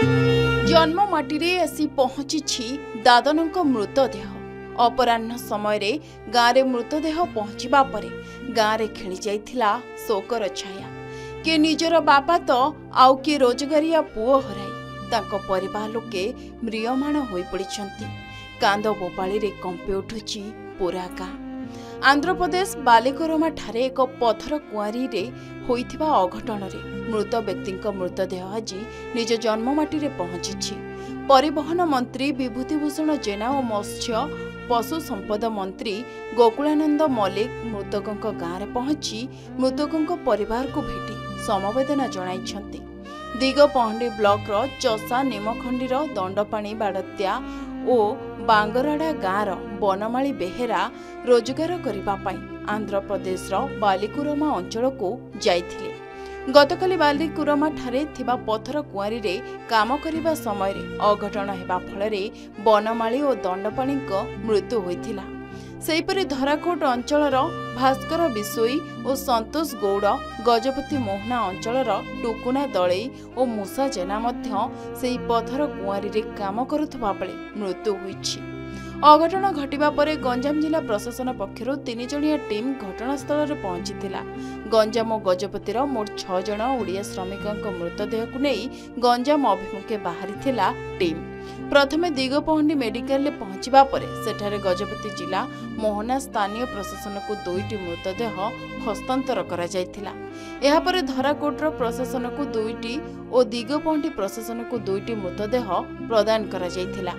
जन्म माटी आसी पहुंची दादन मृतदेह। अपराह्न समय गाँव में मृतदेह पहुंचवा पर गाँव में खेली जाइथिला शोकर छाया। के निजर बापा तो आउ किए रोजगारिया पुओ हराई तांको परिवार लोके म्रियमाण होई पड़िछंती। कांद बोपाली रे कंपे उठुची पूरा गाँ। आंध्र प्रदेश बालिकोरमा ठारे एक पथर कुआरी रे होइथिबा अघटन रे मृत व्यक्तिंक मृतदेह आज निज जन्ममाटी रे पहुंची। परिवहन मंत्री विभूतिभूषण जेना और मत्स्य पशु संपद मंत्री गोकुलानंद मल्लिक मृतकों गाँव में पहुंची मृतकों परिवार को भेटी समवेदना जणाइछंती। दिगपहंडी ब्लॉक रो चसा निमखंडीर दंडपाणी बाड़त्या और बांगराड़ा गाँवर बनमाली बेहेरा रोजगार करने आंध्र प्रदेश बालिकुरमा अंचल को जाइथिले। गतकाली बालिकुरमा ठारे थिबा पथर कुआरी रे काम करिबा समय रे अघटन हेबा फलरे बनमाली और दंडपाणी मृत्यु होइथिला। सेहीपरि धराकोट अंचलर भास्कर बिशोई और संतोष गौड़ गजपति मोहना अंचलर टुकुना दलई और मूसा जेना मध्य सेही पथर कुआरी रे काम करुथबा बेले मृत्यु होइछि। अघटन घटिबा परे गंजाम जिला प्रशासन पक्षरु 3 जणिया टीम घटनास्थल रे पहुंचीथिला। गंजाम और गजपतिर मोट 6 जण ओडिया श्रमिकक मृतदेह को नहीं गंजाम अभिमुखे बाहरीथिला टीम। प्रथमे दिगपहंडी मेडिकल रे पहुंचीबा परे सेठारे गजपति जिला मोहना स्थानीय प्रशासन को 2टी मृतदेह हस्तांतर करा जायथिला। एहा परे धराकोटर प्रशासन को 2टी और दिगपहंडी प्रशासन को 2टी मृतदेह प्रदान करा जायथिला।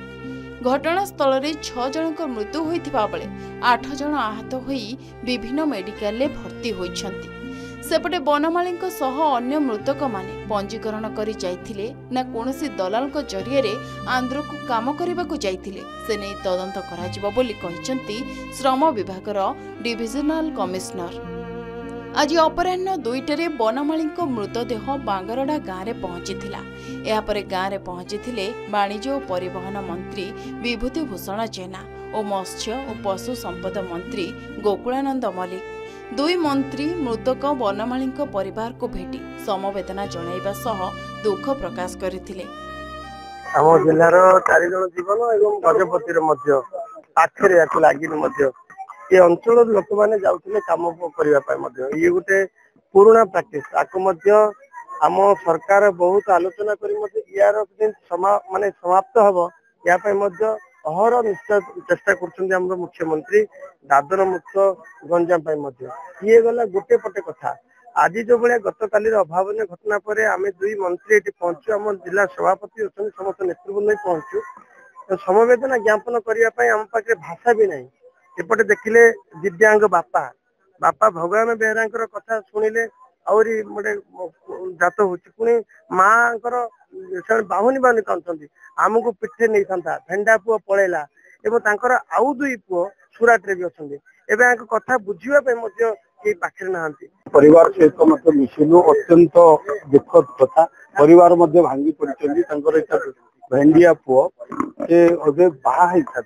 घटनास्थल रे 6 जनक मृत्यु होइथिबा बेले 8 जन आहत होई विभिन्न मेडिकल रे भर्ती होइछंती। सेपटे बनमाली सह अन्य मृतक माने पंजीकरण करी जाइथिले ना कोनोसी दलाल को जरिए रे आंध्र को काम करबा को जाइथिले से नै तदंत कराजिबो बोली कहिसंती श्रम विभागर डिविजनल कमिश्नर। आज अपराह्न 2टारे बनमाली मृतदेह बांगरड़ा गाँव में पहुंचीथिला। एहा परे गाँव में पहुंचीथिले वाणिज्य और परिवहन मंत्री विभूतिभूषण जेना और मत्स्य और पशु संपद मंत्री गोकुलानंद मल्लिक। 2 मंत्री मृतक बनमाली परिवार को भेटी समवेदना जणाइबा सह दुख प्रकाश करथिले। आम जिलार 4 जण जीवन एवं गजपतिर मध्य पाखरे आकु लागिन मध्य ये अंचल लोक मैंने जाऊे कम करने ये गोटे पुराना प्रैक्टिस आको आम सरकार बहुत आलोचना यार माने समाप्त हम या अहर निश्चय चेष्टा कर मुख्यमंत्री दादन मुक्त गंजाम ये गला गोटे पटे कथा। आज जो भाया गत काली अभावन घटना पर आम 2 मंत्री ये पहुंचु आम जिला सभापति अच्छा समस्त नेतृवृंद पहुंचु समवेदना ज्ञापन करने आम पाखे भाषा भी नहीं। एपटे देखिले दिव्यांग बापा बापा भगवान बेहरा कथा शुणिले आहरी गोटे जात होनी माँ बाहुनी बाहुनी कहते आमको पिठे नहीं था भेंडा पुओ पलैला एवं आउ 2 पुओ सुराट रे भी अच्छा कथा बुझापी पाखे ना परिवार सहित मिशिलु अत्यंत दुखद कथा परिवार भांगी पड़ी भेंडिया पुओ से बाहा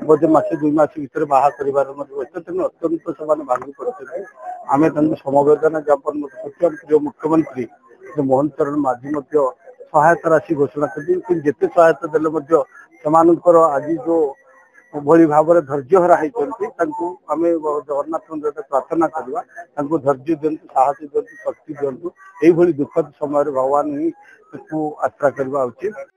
बोधे मासे 2 मास भर बाहा अत्यंत से भांगी पड़ते आम समवेदना ज्ञापन प्रिय मुख्यमंत्री मोहन चरण माझी सहायता राशि घोषणा कर जिते सहायता देर आज जो भली भाव में धैर्य हरा होती आम जगन्नाथ मंदिर प्रार्थना करवा धैर्य दिंतु साहस दिंतु शक्ति दिंतु यही दुखद समय भगवान ही आश्रा करवा उचित।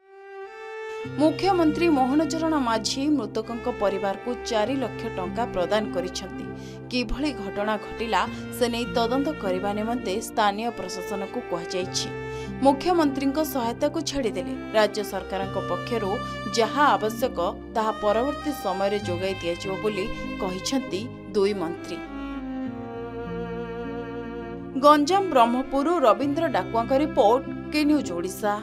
मुख्यमंत्री मोहन चरण माझी मृतकों परिवार को 4 लाख टंका प्रदान करिसेंती। किभली घटना घटिला से नहीं तदंत करने निमंते स्थानीय प्रशासन को कहुଯାଇଛି। मुख्यमंत्री सहायता को छाड़देले राज्य सरकार पक्षरु जहा आवश्यक ताहा परवर्ती समय जोगाई दियाजिबो बोली कहिसेंती 2 मंत्री। गंजाम ब्रह्मपुर रवींद्र डाकुआ रिपोर्ट के न्यूज ओडिशा।